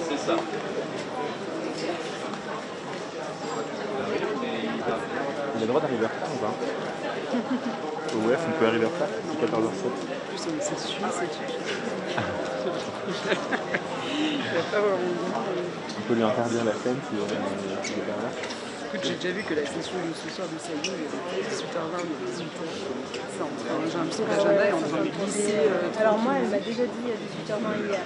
C'est ça. Il a le droit d'arriver en retard ou pas? Ouais, on peut arriver en retard, c'est 14h07. C'est suisse, c'est suisse. Il va pas avoir mon nom. On peut lui interdire la scène si il est pas là. Écoute, j'ai déjà vu que la session de ce soir de Saïd, il y avait 18h20 et 18h. J'ai un petit agenda et on va glisser. Alors moi, elle m'a déjà dit à 18h20 hier.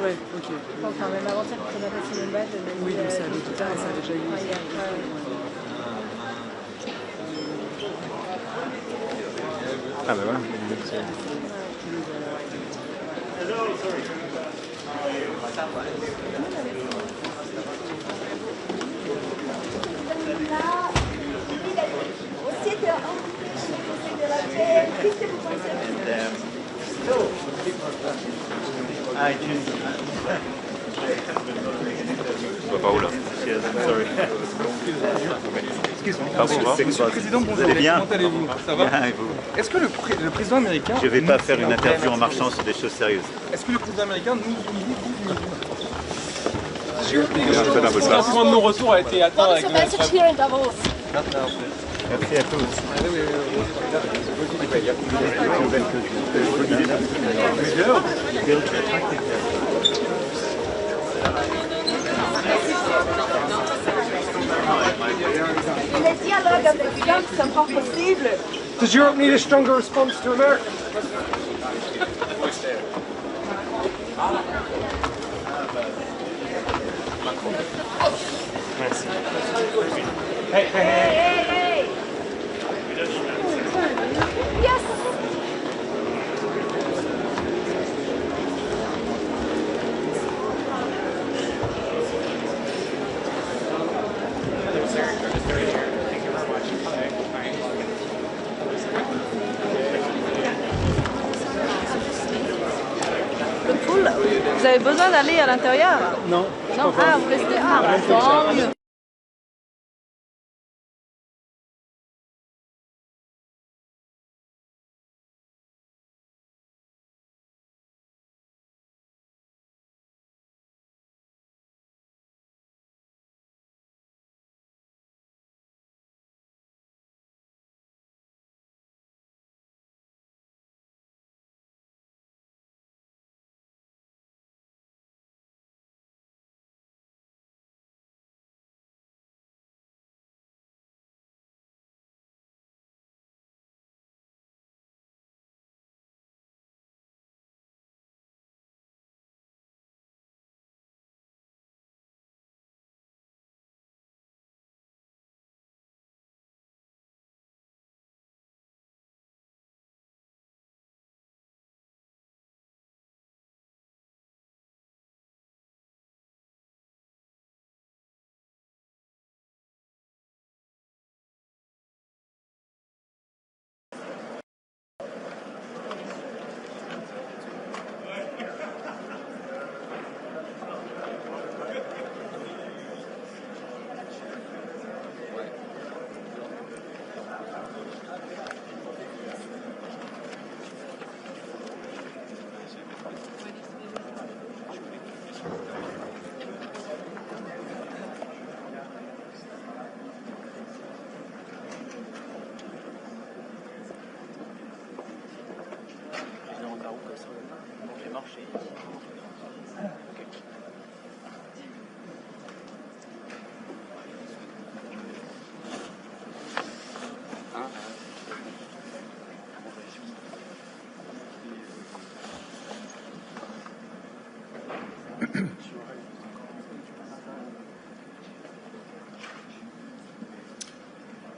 Ouais, ok. Enfin, même avant-hier, quand on a passé mon badge, elle m'a dit... Oui, donc ça allait tout tard et ça a déjà eu. Ah bah voilà. Je vois pas où là. Sorry. Monsieur le Président, bonjour. Comment allez-vous? Ça va? Bien, et vous? Est-ce que le président américain... Je ne vais pas faire une interview en marchant sur des choses sérieuses. Est-ce que le président américain nous unit? Le point de non-retour a été atteint avec Merci à tous. Les dialogues avec Trump ne sont pas possibles. Does Europe need a stronger response to America? Merci. Hey, hey, hey! Yes! Vous avez besoin d'aller à l'intérieur? Non. Non, ah, vous restez... Ah, bah, tant mieux.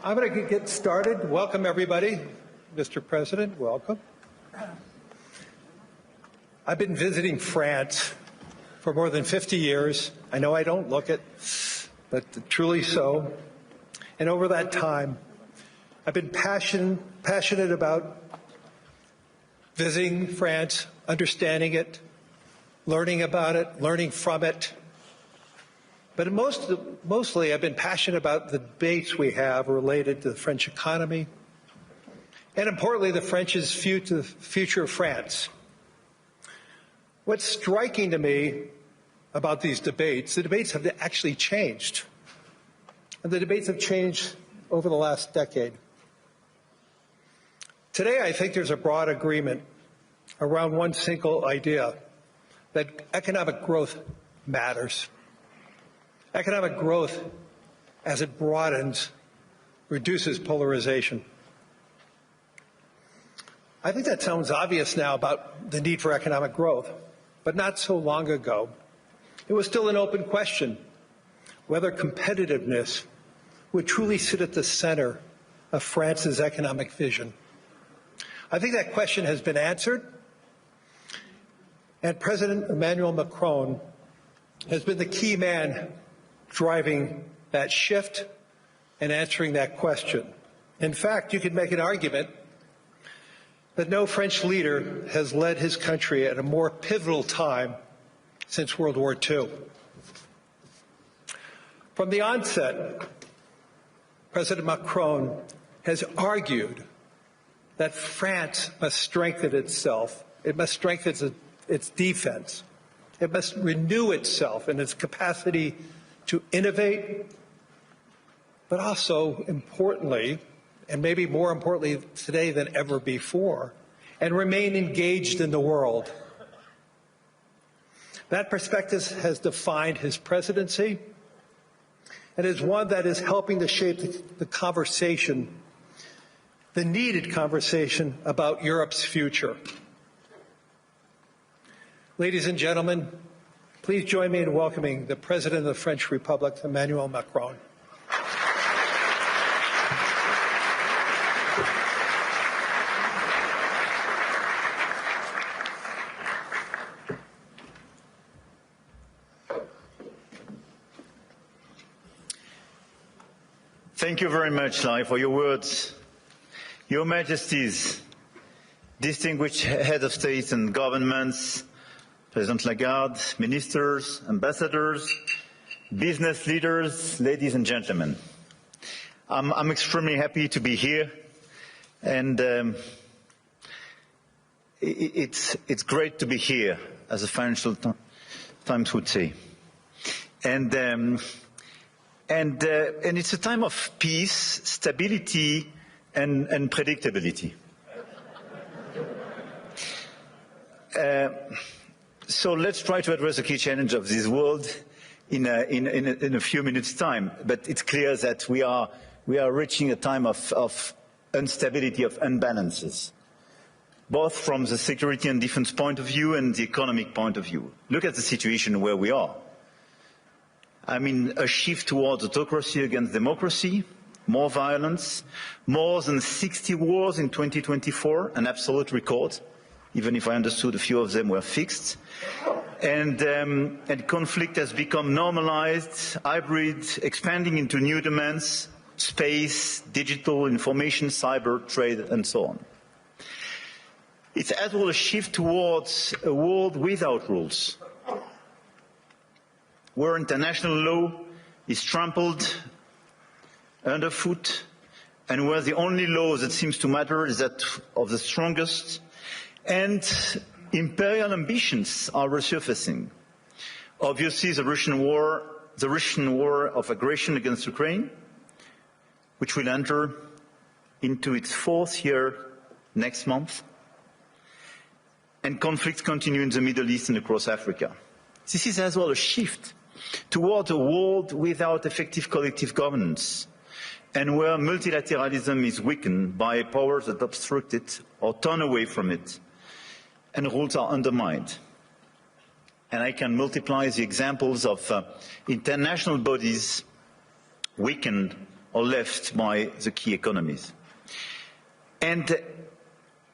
I'm going to get started. Welcome, everybody. Mr. President, welcome. I've been visiting France for more than 50 years. I know I don't look it, but truly so. And over that time, I've been passionate about visiting France, understanding it, learning about it, learning from it. But mostly, I've been passionate about the debates we have related to the French economy, and importantly, the French's future of France. What's striking to me about these debates, the debates have actually changed. And the debates have changed over the last decade. Today, I think there's a broad agreement around one single idea, that economic growth matters. Economic growth, as it broadens, reduces polarization. I think that sounds obvious now about the need for economic growth, but not so long ago. It was still an open question whether competitiveness would truly sit at the center of France's economic vision. I think that question has been answered, and President Emmanuel Macron has been the key man driving that shift and answering that question. In fact, you could make an argument that no French leader has led his country at a more pivotal time since World War II. From the onset, President Macron has argued that France must strengthen itself. It must strengthen its defense. It must renew itself in its capacity to innovate, but also importantly, and maybe more importantly today than ever before, and remain engaged in the world. That perspective has defined his presidency and is one that is helping to shape the conversation, the needed conversation about Europe's future. Ladies and gentlemen, please join me in welcoming the President of the French Republic, Emmanuel Macron. Thank you very much, Larry, for your words. Your Majesties, distinguished heads of state and governments, President Lagarde, ministers, ambassadors, business leaders, ladies and gentlemen. I'm extremely happy to be here, and it's great to be here, as the Financial Times would say. And it's a time of peace, stability, and predictability. So let's try to address the key challenge of this world in a few minutes' time. But it's clear that we are reaching a time of instability, of imbalances, both from the security and defense point of view and the economic point of view. Look at the situation where we are. I mean, a shift towards autocracy against democracy, more violence, more than 60 wars in 2024, an absolute record, even if I understood a few of them were fixed. And conflict has become normalized, hybrid, expanding into new domains, space, digital, information, cyber, trade, and so on. It's as well a shift towards a world without rules, where international law is trampled underfoot, and where the only law that seems to matter is that of the strongest, and imperial ambitions are resurfacing. Obviously, the Russian war of aggression against Ukraine, which will enter into its 4th year next month, and conflicts continue in the Middle East and across Africa. This is as well a shift toward a world without effective collective governance, and where multilateralism is weakened by powers that obstruct it or turn away from it, and rules are undermined. And I can multiply the examples of international bodies weakened or left by the key economies. And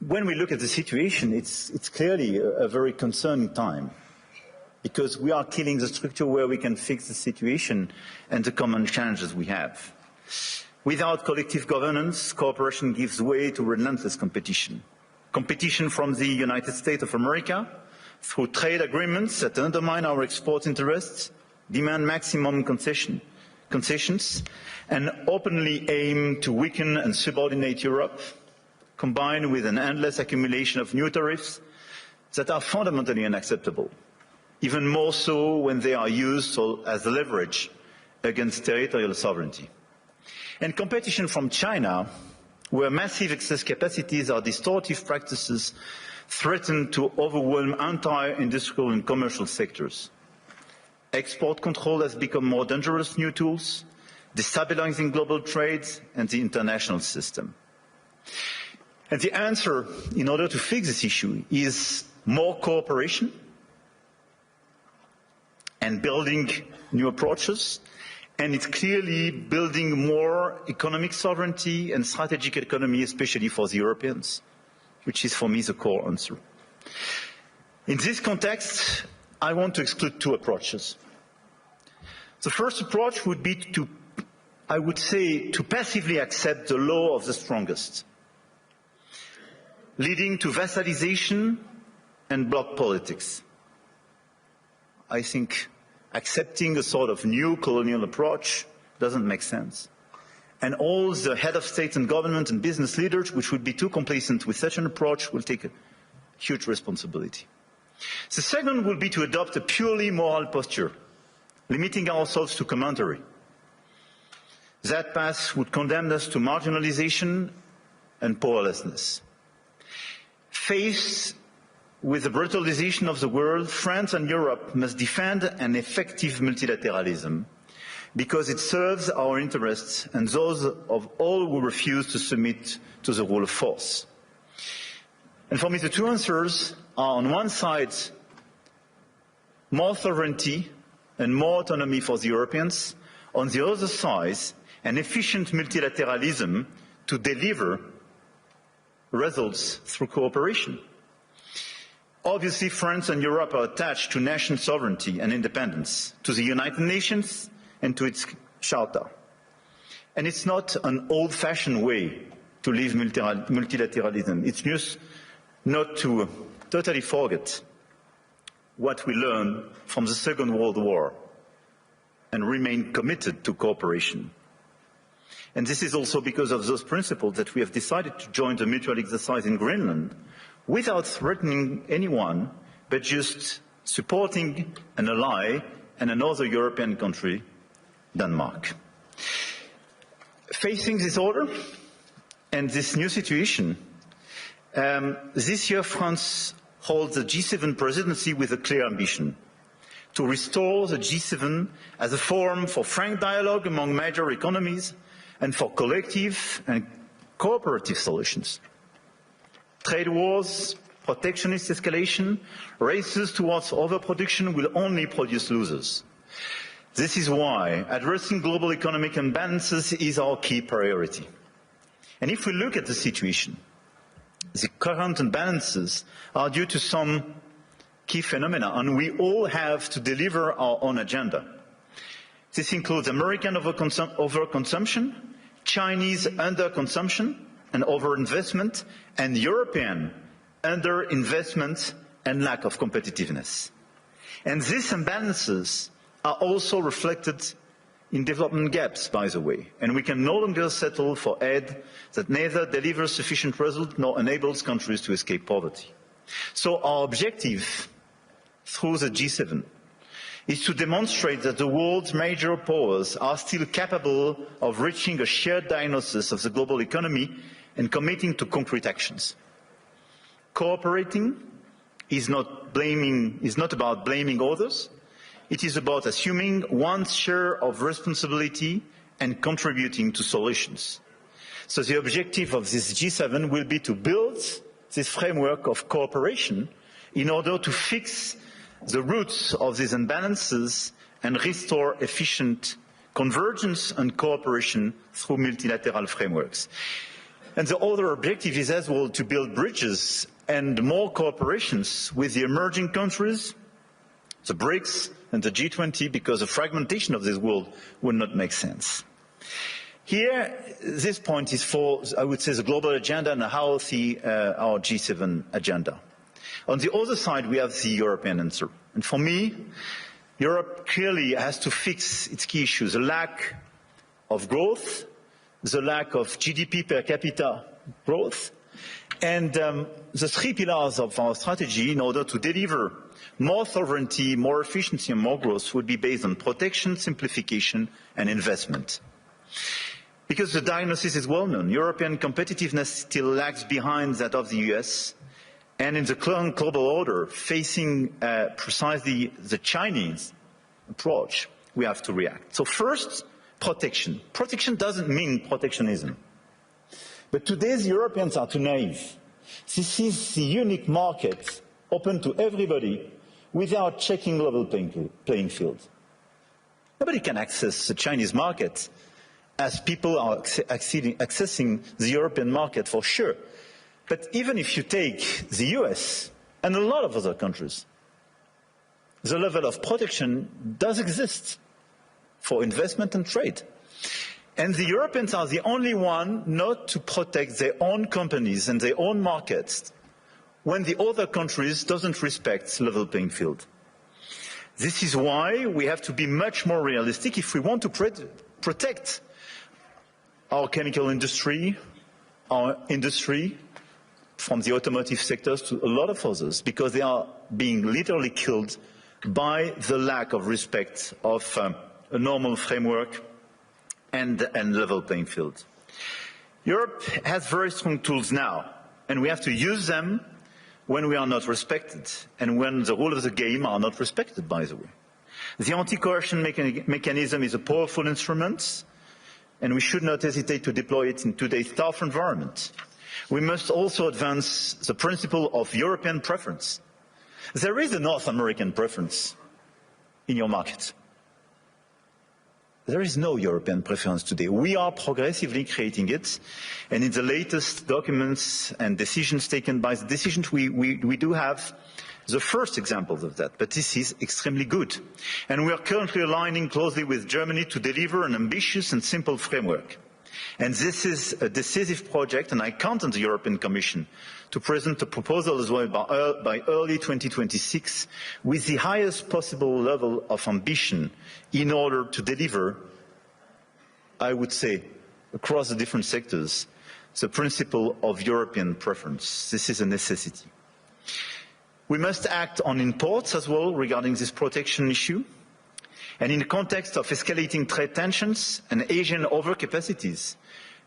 when we look at the situation, it's clearly a very concerning time, because we are killing the structure where we can fix the situation and the common challenges we have. Without collective governance, cooperation gives way to relentless competition. Competition from the United States of America through trade agreements that undermine our export interests, demand maximum concessions, and openly aim to weaken and subordinate Europe, combined with an endless accumulation of new tariffs that are fundamentally unacceptable, even more so when they are used as leverage against territorial sovereignty. And competition from China, where massive excess capacities or distortive practices threaten to overwhelm entire industrial and commercial sectors. Export control has become more dangerous new tools, destabilizing global trade and the international system. And the answer, in order to fix this issue, is more cooperation and building new approaches. And it's clearly building more economic sovereignty and strategic autonomy, especially for the Europeans, which is for me the core answer. In this context, I want to exclude two approaches. The first approach would be to passively accept the law of the strongest, leading to vassalization and bloc politics. I think accepting a sort of new colonial approach doesn't make sense. And all the head of state and government and business leaders, which would be too complacent with such an approach, will take a huge responsibility. The second will be to adopt a purely moral posture, limiting ourselves to commentary. That path would condemn us to marginalization and powerlessness. Faced with the brutalization of the world, France and Europe must defend an effective multilateralism because it serves our interests and those of all who refuse to submit to the rule of force. And for me, the two answers are, on one side, more sovereignty and more autonomy for the Europeans. On the other side, an efficient multilateralism to deliver results through cooperation. Obviously, France and Europe are attached to national sovereignty and independence, to the United Nations and to its Charter. And it's not an old-fashioned way to live multilateralism. It's just not to totally forget what we learned from the Second World War and remain committed to cooperation. And this is also because of those principles that we have decided to join the mutual exercise in Greenland without threatening anyone, but just supporting an ally and another European country, Denmark. Facing this order and this new situation, this year France holds the G7 presidency with a clear ambition to restore the G7 as a forum for frank dialogue among major economies and for collective and cooperative solutions. Trade wars, protectionist escalation, races towards overproduction will only produce losers. This is why addressing global economic imbalances is our key priority. And if we look at the situation, the current imbalances are due to some key phenomena, and we all have to deliver our own agenda. This includes American overconsumption, Chinese underconsumption and overinvestment, and European underinvestment and lack of competitiveness. And these imbalances are also reflected in development gaps, by the way, and we can no longer settle for aid that neither delivers sufficient result nor enables countries to escape poverty. So our objective through the G7 is to demonstrate that the world's major powers are still capable of reaching a shared diagnosis of the global economy and committing to concrete actions. Cooperating is not about blaming others. It is about assuming one's share of responsibility and contributing to solutions. So the objective of this G7 will be to build this framework of cooperation in order to fix the roots of these imbalances and restore efficient convergence and cooperation through multilateral frameworks. And the other objective is as well to build bridges and more cooperations with the emerging countries, the BRICS and the G20, because the fragmentation of this world would not make sense. Here, this point is for, I would say, the global agenda and how our G7 agenda. On the other side, we have the European answer. And for me, Europe clearly has to fix its key issues: the lack of growth, the lack of GDP per capita growth, And the three pillars of our strategy in order to deliver more sovereignty, more efficiency and more growth would be based on protection, simplification and investment. Because the diagnosis is well known, European competitiveness still lags behind that of the US, and in the current global order, facing precisely the Chinese approach, we have to react. So first, protection. Protection doesn't mean protectionism. But today's Europeans are too naive. This is the unique market open to everybody without checking level playing field. Nobody can access the Chinese market as people are accessing the European market for sure. But even if you take the US and a lot of other countries, the level of protection does exist for investment and trade. And the Europeans are the only one not to protect their own companies and their own markets when the other countries doesn't respect level playing field. This is why we have to be much more realistic if we want to protect our chemical industry, our industry, from the automotive sectors to a lot of others, because they are being literally killed by the lack of respect of a normal framework and level playing field. Europe has very strong tools now, and we have to use them when we are not respected and when the rules of the game are not respected, by the way. The anti-coercion mechanism is a powerful instrument, and we should not hesitate to deploy it in today's tough environment. We must also advance the principle of European preference. There is a North American preference in your market. There is no European preference today. We are progressively creating it, and in the latest documents and decisions taken by the decisions, we do have the first examples of that, but this is extremely good. And we are currently aligning closely with Germany to deliver an ambitious and simple framework. And this is a decisive project, and I count on the European Commission to present a proposal as well by early 2026 with the highest possible level of ambition in order to deliver, I would say, across the different sectors, the principle of European preference. This is a necessity. We must act on imports as well regarding this protection issue. And in the context of escalating trade tensions and Asian overcapacities,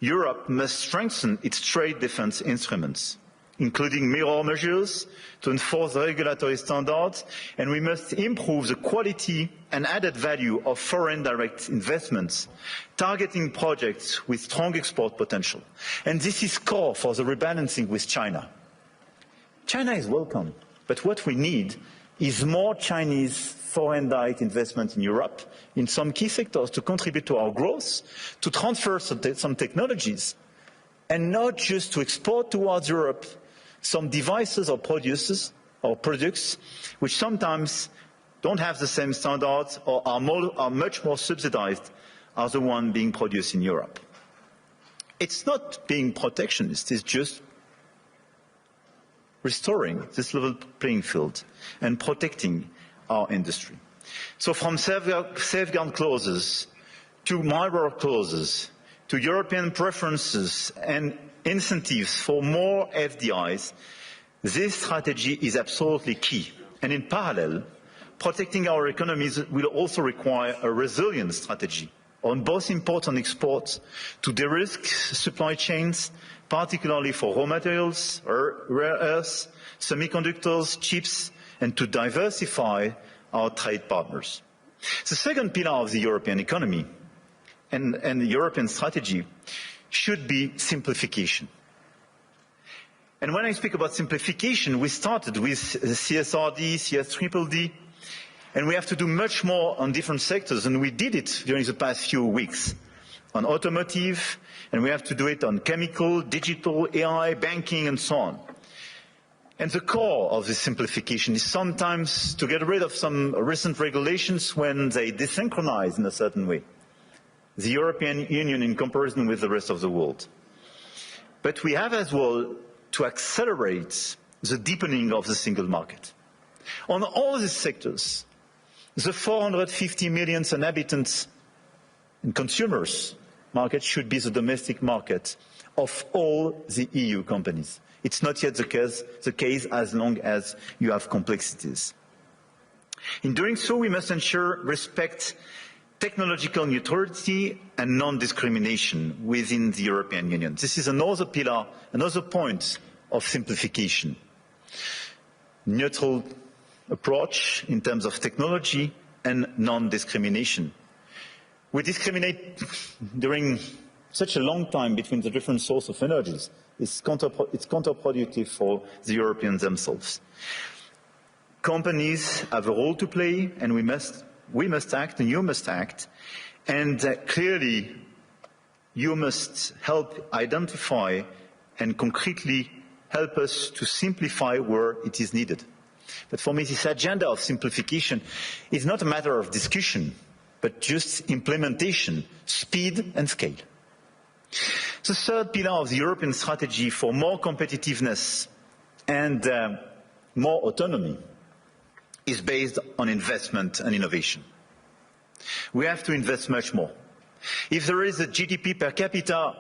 Europe must strengthen its trade defence instruments, including mirror measures to enforce the regulatory standards, and we must improve the quality and added value of foreign direct investments, targeting projects with strong export potential. And this is core for the rebalancing with China. China is welcome, but what we need is more Chinese foreign direct investment in Europe in some key sectors to contribute to our growth, to transfer some technologies, and not just to export towards Europe some devices or products which sometimes don't have the same standards or are much more subsidized as the one being produced in Europe. It's not being protectionist, it's just restoring this level playing field and protecting our industry. So from safeguard clauses to mirror clauses to European preferences and incentives for more FDIs, this strategy is absolutely key. And in parallel, protecting our economies will also require a resilient strategy on both imports and exports to de-risk supply chains, particularly for raw materials, rare earths, semiconductors, chips, and to diversify our trade partners. The second pillar of the European economy and the European strategy should be simplification. And when I speak about simplification, we started with CSRD, CSDDD, and we have to do much more on different sectors, and we did it during the past few weeks on automotive, and we have to do it on chemical, digital, AI, banking, and so on. And the core of this simplification is sometimes to get rid of some recent regulations when they desynchronize in a certain way the European Union in comparison with the rest of the world. But we have as well to accelerate the deepening of the single market. On all these sectors, the 450 million inhabitants and consumers market should be the domestic market of all the EU companies. It's not yet the case as long as you have complexities. In doing so, we must ensure respect technological neutrality and non-discrimination within the European Union. This is another pillar, another point of simplification. Neutral approach in terms of technology and non-discrimination. We discriminate during such a long time between the different sources of energies. It's counterproductive for the Europeans themselves. Companies have a role to play, and we must act, and you must act. And clearly, you must help identify and concretely help us to simplify where it is needed. But for me, this agenda of simplification is not a matter of discussion, but just implementation, speed and scale. The third pillar of the European strategy for more competitiveness and more autonomy is based on investment and innovation. We have to invest much more. If there is a GDP per capita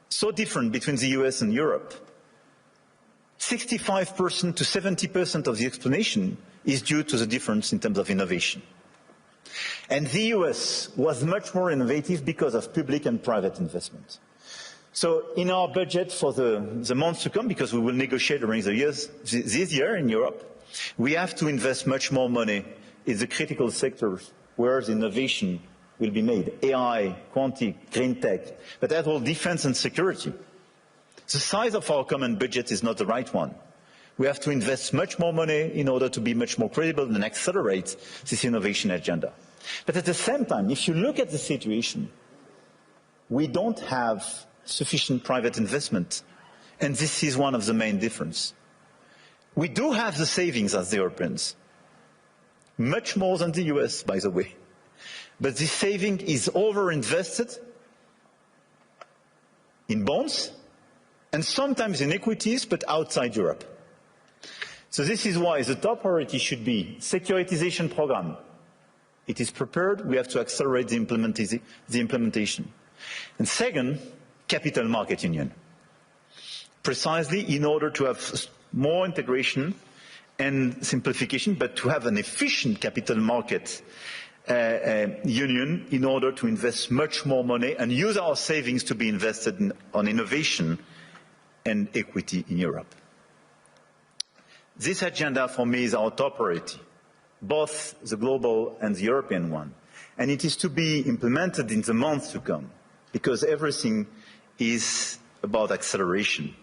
so different between the US and Europe, 65% to 70% of the explanation is due to the difference in terms of innovation. And the US was much more innovative because of public and private investment. So in our budget for the months to come, because we will negotiate during the years, this year in Europe, we have to invest much more money in the critical sectors where the innovation will be made. AI, quantum, green tech, but as well defense and security. The size of our common budget is not the right one. We have to invest much more money in order to be much more credible and accelerate this innovation agenda. But at the same time, if you look at the situation, we don't have sufficient private investment. And this is one of the main differences. We do have the savings as the Europeans, much more than the US, by the way. But this saving is overinvested in bonds and sometimes in equities, but outside Europe. So this is why the top priority should be securitization program. It is prepared, we have to accelerate the implementation. And second, capital market union. Precisely in order to have more integration and simplification, but to have an efficient capital market union in order to invest much more money and use our savings to be invested on innovation and equity in Europe. This agenda for me is our top priority, both the global and the European one. And it is to be implemented in the months to come, because everything is about acceleration.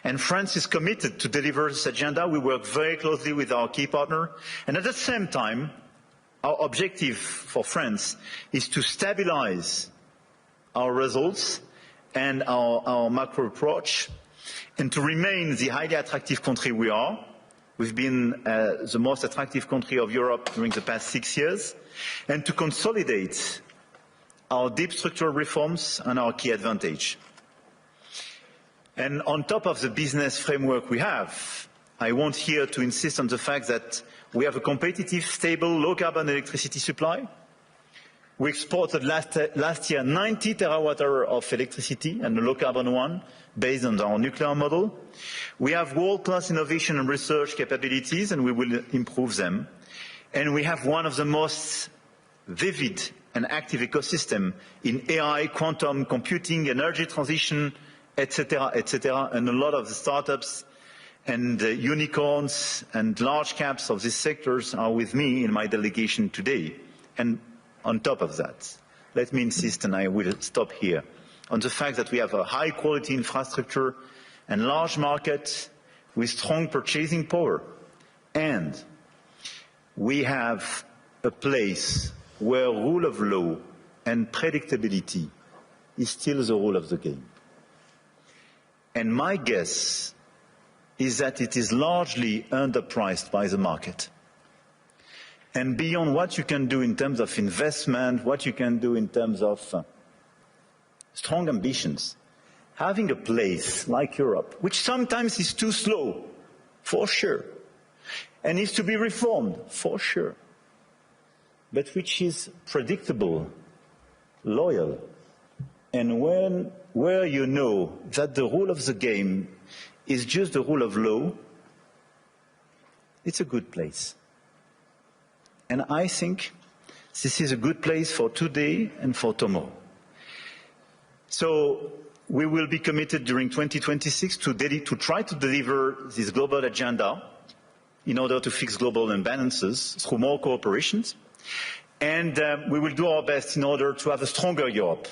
And France is committed to deliver this agenda. We work very closely with our key partner. And at the same time, our objective for France is to stabilize our results and our macro approach and to remain the highly attractive country we are. We've been the most attractive country of Europe during the past 6 years, and to consolidate our deep structural reforms and our key advantage. And on top of the business framework we have, I want here to insist on the fact that we have a competitive, stable, low-carbon electricity supply. We exported last year 90 terawatt-hours of electricity, and a low-carbon one, based on our nuclear model. We have world-class innovation and research capabilities, and we will improve them. And we have one of the most vivid and active ecosystems in AI, quantum computing, energy transition, etc., and a lot of the startups and unicorns and large caps of these sectors are with me in my delegation today. And on top of that, let me insist, and I will stop here, on the fact that we have a high-quality infrastructure and large market with strong purchasing power. And we have a place where rule of law and predictability is still the rule of the game. And my guess is that it is largely underpriced by the market. And beyond what you can do in terms of investment, what you can do in terms of strong ambitions, having a place like Europe, which sometimes is too slow, for sure, and needs to be reformed, for sure, but which is predictable, loyal, and where you know that the rule of the game is just the rule of law, it's a good place. And I think this is a good place for today and for tomorrow. So we will be committed during 2026 to try to deliver this global agenda in order to fix global imbalances through more cooperations. And we will do our best in order to have a stronger Europe,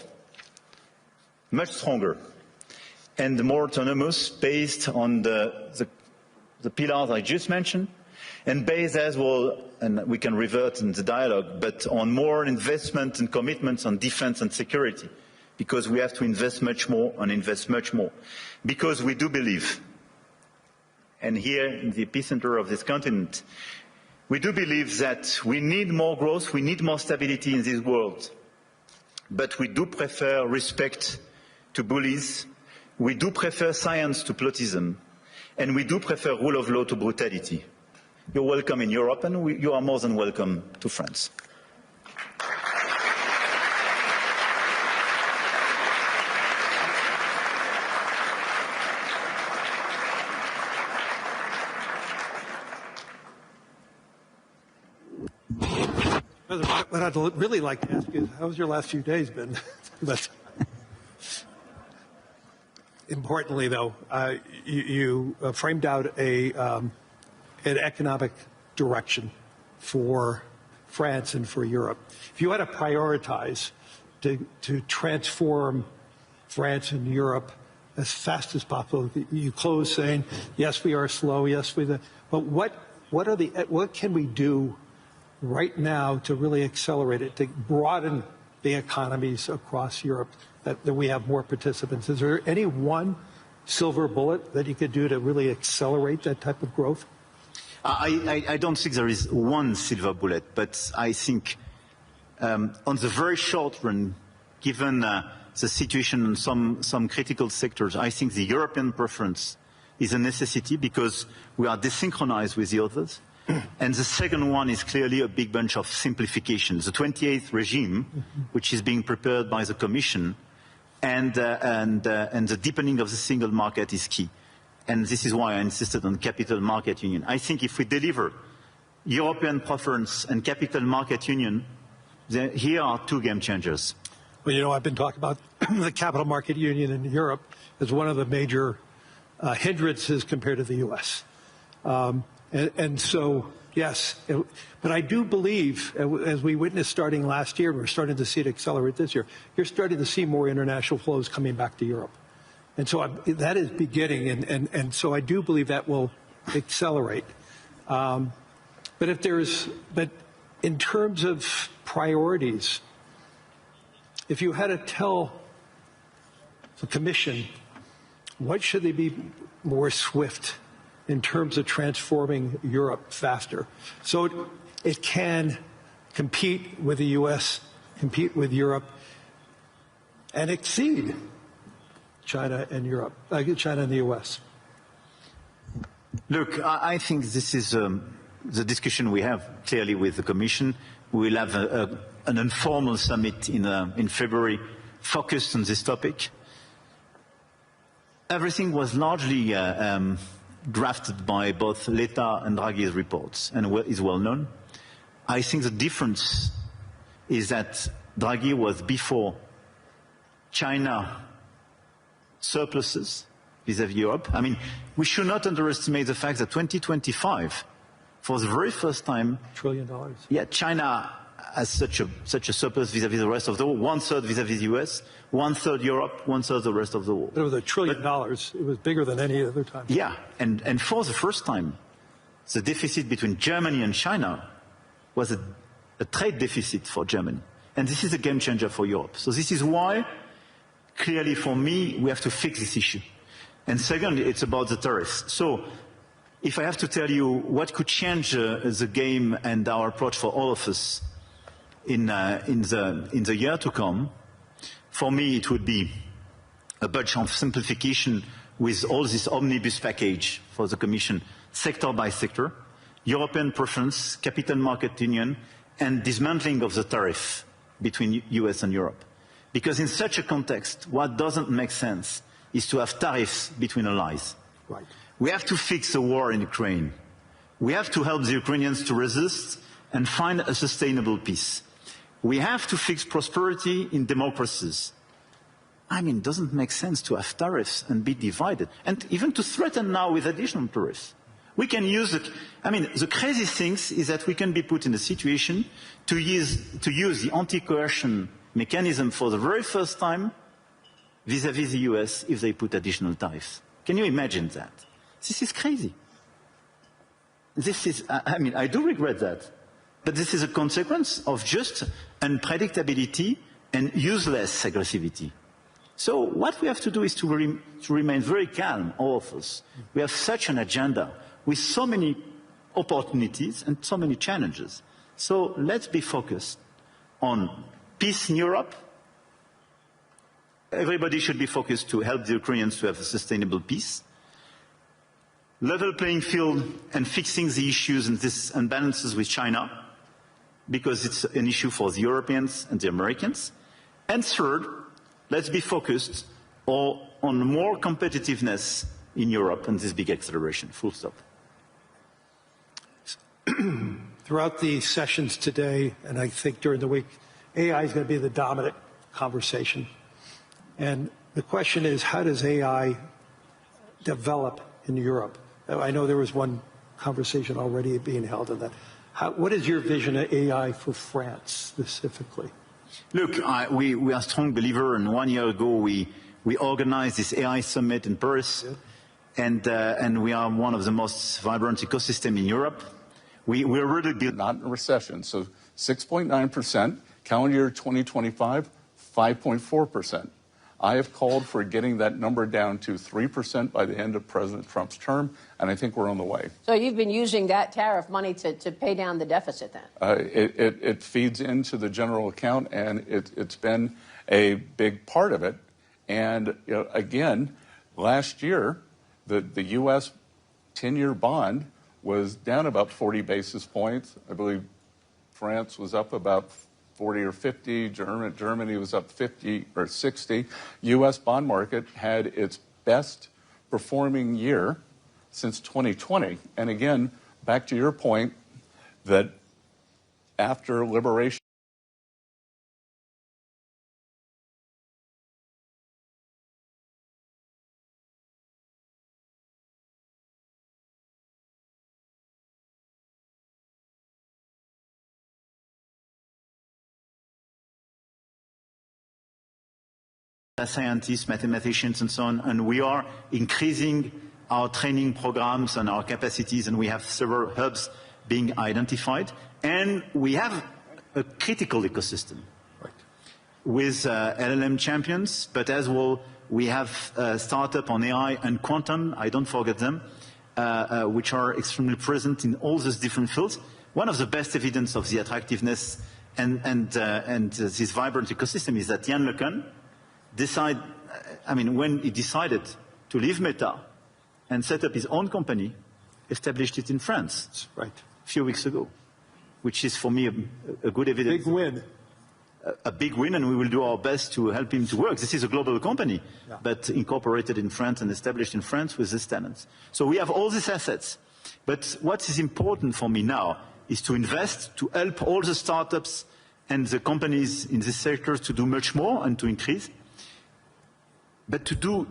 much stronger, and more autonomous, based on the pillars I just mentioned, and based as well, and we can revert in the dialogue, but on more investment and commitments on defense and security, because we have to invest much more and invest much more. Because we do believe, and here in the epicenter of this continent, we do believe that we need more growth, we need more stability in this world, but we do prefer respect to bullies, we do prefer science to plotism, and we do prefer rule of law to brutality. You're welcome in Europe, and you are more than welcome to France. What I'd really like to ask you is, how's your last few days been? But importantly, though, you framed out an economic direction for France and for Europe. If you had to prioritize to transform France and Europe as fast as possible, you close saying, yes, we are slow, yes, but what can we do right now to really accelerate it, to broaden the economies across Europe, that we have more participants? Is there any one silver bullet that you could do to really accelerate that type of growth? I don't think there is one silver bullet, but I think on the very short run, given the situation in some critical sectors, I think the European preference is a necessity because we are desynchronized with the others. And the second one is clearly a big bunch of simplifications. The 28th regime, which is being prepared by the Commission, and the deepening of the single market is key. And this is why I insisted on capital market union. I think if we deliver European preference and capital market union, here are two game changers. Well, you know, I've been talking about the capital market union in Europe as one of the major hindrances compared to the U.S. And so, yes, but I do believe, as we witnessed starting last year, we're starting to see it accelerate this year, you're starting to see more international flows coming back to Europe. And so that is beginning, and so I do believe that will accelerate. But in terms of priorities, if you had to tell the Commission, what should they be more swift in terms of transforming Europe faster, so it can compete with the U.S., compete with Europe, and exceed China and Europe, China and the U.S.? Look, I think this is the discussion we have clearly with the Commission. We will have an informal summit in February focused on this topic. Everything was largely drafted by both Letta and Draghi's reports and is well known. I think the difference is that Draghi was before China surpluses vis-à-vis Europe. I mean, we should not underestimate the fact that 2025, for the very first time, $1 trillion. Yeah, China has such a surplus vis-à-vis the rest of the world, 1/3 vis-à-vis the US, 1/3 Europe, 1/3 the rest of the world. But it was $1 trillion. It was bigger than any other time. Yeah, and for the first time, the deficit between Germany and China was a trade deficit for Germany. And this is a game changer for Europe. So this is why, clearly for me, we have to fix this issue. And second, it's about the tariffs. So if I have to tell you what could change the game and our approach for all of us in the year to come, for me it would be a bunch of simplification with all this omnibus package for the Commission, sector by sector, European preference, capital market union, and dismantling of the tariff between US and Europe. Because in such a context, what doesn't make sense is to have tariffs between allies. Right. We have to fix the war in Ukraine. We have to help the Ukrainians to resist and find a sustainable peace. We have to fix prosperity in democracies. I mean, it doesn't make sense to have tariffs and be divided, and even to threaten now with additional tariffs. We can use the crazy thing is that we can be put in a situation to use the anti-coercion mechanism for the very first time vis-à-vis the US if they put additional tariffs. Can you imagine that? This is crazy. This is, I do regret that. But this is a consequence of just unpredictability and useless aggressivity. So what we have to do is to remain very calm, all of us. We have such an agenda with so many opportunities and so many challenges. So let's be focused on peace in Europe. Everybody should be focused to help the Ukrainians to have a sustainable peace. Level playing field and fixing the issues and these imbalances with China, because it's an issue for the Europeans and the Americans. And third, let's be focused on more competitiveness in Europe and this big acceleration, full stop. Throughout the sessions today, and I think during the week, AI is going to be the dominant conversation. And the question is, how does AI develop in Europe? I know there was one conversation already being held on that. What is your vision of AI for France specifically? Look, we are a strong believer, and 1 year ago we organized this AI summit in Paris, and we are one of the most vibrant ecosystems in Europe. We're really not in a recession, so 6.9%, calendar year 2025, 5.4%. I have called for getting that number down to 3% by the end of President Trump's term, and I think we're on the way. So you've been using that tariff money to pay down the deficit then? It feeds into the general account, and it's been a big part of it. And again, last year, the U.S. 10-year bond was down about 40 basis points. I believe France was up about 40 or 50. Germany was up 50 or 60. U.S. bond market had its best performing year since 2020. And again, back to your point that after liberation, scientists, mathematicians, and so on, and we are increasing our training programs and our capacities, and we have several hubs being identified, and we have a critical ecosystem with LLM champions, but as well we have startup on AI and quantum, I don't forget them, which are extremely present in all these different fields. One of the best evidence of the attractiveness and this vibrant ecosystem is that Jan LeCun when he decided to leave Meta and set up his own company, established it in France, right, a few weeks ago, which is for me a good evidence. Big win. A big win, and we will do our best to help him to work. This is a global company, but incorporated in France and established in France with these talents. So we have all these assets. But what is important for me now is to invest, to help all the startups and the companies in this sector to do much more and to increase. But to do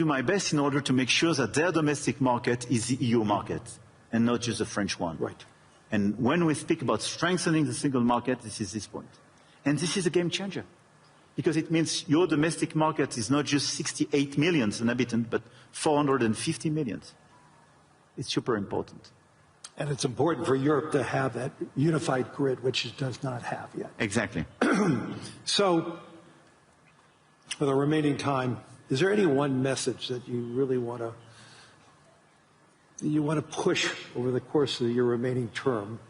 my best in order to make sure that their domestic market is the EU market and not just the French one. Right. And when we speak about strengthening the single market, this is this point. And this is a game changer, because it means your domestic market is not just 68 million inhabitants, but 450 million. It's super important. And it's important for Europe to have that unified grid, which it does not have yet. Exactly. So, for the remaining time, is there any one message that you really want to push over the course of your remaining term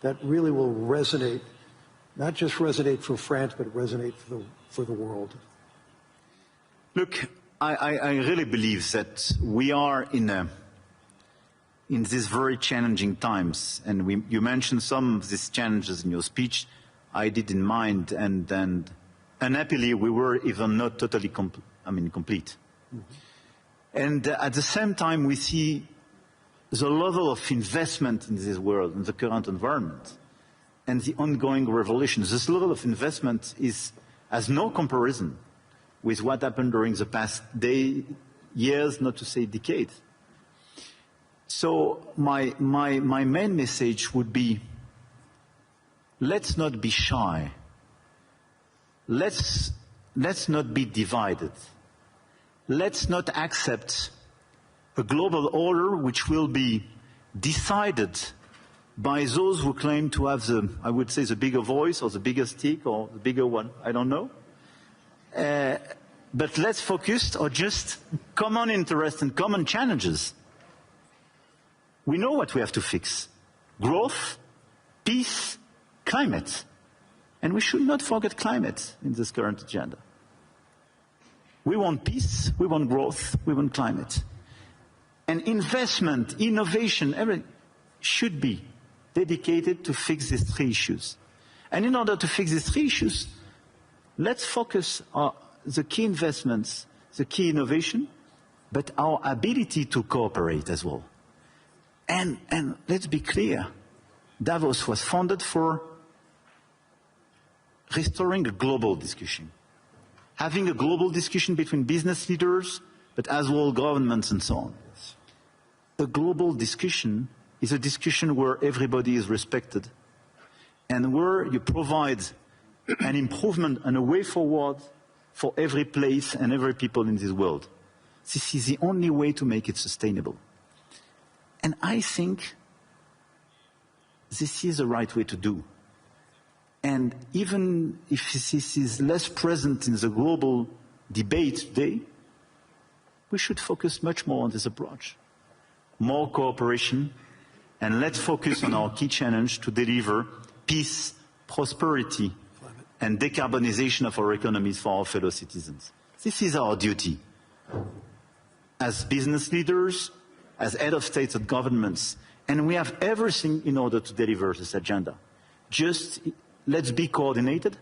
that really will resonate, not just resonate for France, but resonate for the world? Look, I really believe that we are in these very challenging times, and you mentioned some of these challenges in your speech. I did in mind, and unhappily we were even not totally complete. Mm-hmm. And at the same time, we see the level of investment in this world, in the current environment, and the ongoing revolution. This level of investment has no comparison with what happened during the past years, not to say decades. So my main message would be, let's not be shy. Let's not be divided. Let's not accept a global order which will be decided by those who claim to have I would say, the bigger voice or the bigger stick or the bigger one, I don't know. But let's focus on just common interests and common challenges. We know what we have to fix: growth, peace, climate. And we should not forget climate in this current agenda. We want peace, we want growth, we want climate. And investment, innovation, everything should be dedicated to fix these three issues. And in order to fix these three issues, let's focus on the key investments, the key innovation, but our ability to cooperate as well. And let's be clear, Davos was founded for restoring a global discussion, having a global discussion between business leaders, but as well governments and so on. A global discussion is a discussion where everybody is respected and where you provide an improvement and a way forward for every place and every people in this world. This is the only way to make it sustainable. And I think this is the right way to do. And even if this is less present in the global debate today, we should focus much more on this approach. More cooperation, and let's focus on our key challenge to deliver peace, prosperity, and decarbonization of our economies for our fellow citizens. This is our duty. As business leaders, as head of states and governments, and we have everything in order to deliver this agenda. Just let's be coordinated.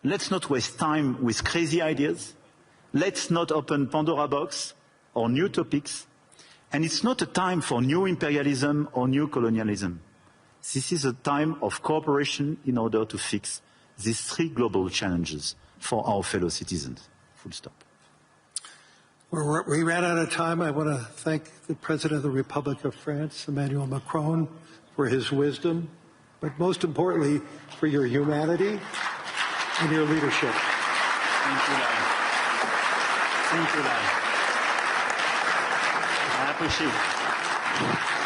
Let's not waste time with crazy ideas. Let's not open Pandora box or new topics. And it's not a time for new imperialism or new colonialism. This is a time of cooperation in order to fix these three global challenges for our fellow citizens. Full stop. We ran out of time. I want to thank the President of the Republic of France, Emmanuel Macron, for his wisdom, but most importantly, for your humanity and your leadership. Thank you, Larry. Thank you, Larry. I appreciate it.